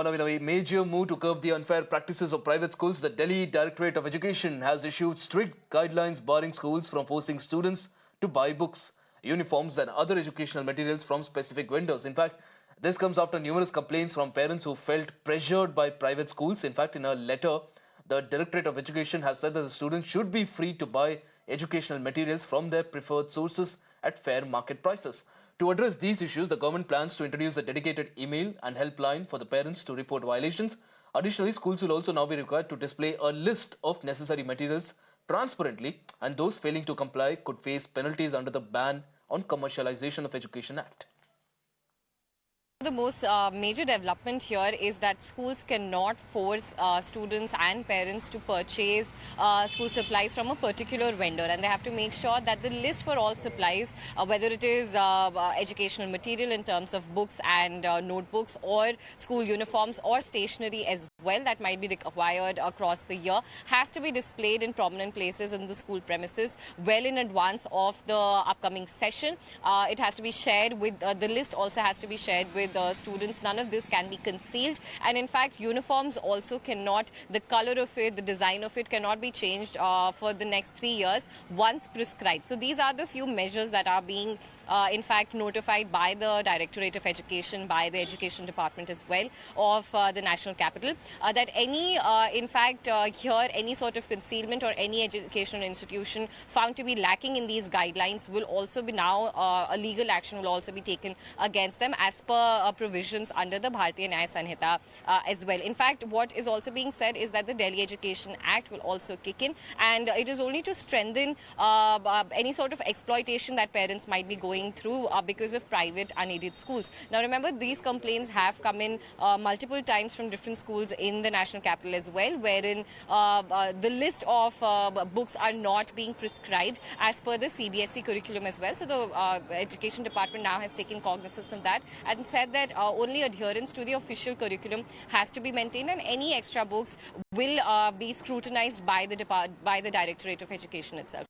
Now, in a major move to curb the unfair practices of private schools, the Delhi Directorate of Education has issued strict guidelines barring schools from forcing students to buy books, uniforms and other educational materials from specific vendors. In fact, this comes after numerous complaints from parents who felt pressured by private schools. In fact, in a letter, the Directorate of Education has said that the students should be free to buy educational materials from their preferred sources at fair market prices. To address these issues, the government plans to introduce a dedicated email and helpline for the parents to report violations. Additionally, schools will also now be required to display a list of necessary materials transparently, and those failing to comply could face penalties under the Ban on Commercialization of Education Act. The most major development here is that schools cannot force students and parents to purchase school supplies from a particular vendor, and they have to make sure that the list for all supplies, whether it is educational material in terms of books and notebooks or school uniforms or stationery as well that might be required across the year, has to be displayed in prominent places in the school premises well in advance of the upcoming session. It has to be shared with the list also has to be shared with students. None of this can be concealed, and in fact uniforms also cannot, the color of it, the design of it cannot be changed for the next 3 years once prescribed. So these are the few measures that are being in fact notified by the Directorate of Education, by the Education Department as well of the National Capital, that any in fact here any sort of concealment or any educational institution found to be lacking in these guidelines will also be now a legal action will also be taken against them as per provisions under the Bharatiya Nyaya Sanhita as well. In fact, what is also being said is that the Delhi Education Act will also kick in, and it is only to strengthen any sort of exploitation that parents might be going through because of private unaided schools. Now remember, these complaints have come in multiple times from different schools in the national capital as well, wherein the list of books are not being prescribed as per the CBSE curriculum as well. So the Education Department now has taken cognizance of that and said that only adherence to the official curriculum has to be maintained, and any extra books will be scrutinized by the Directorate of Education itself.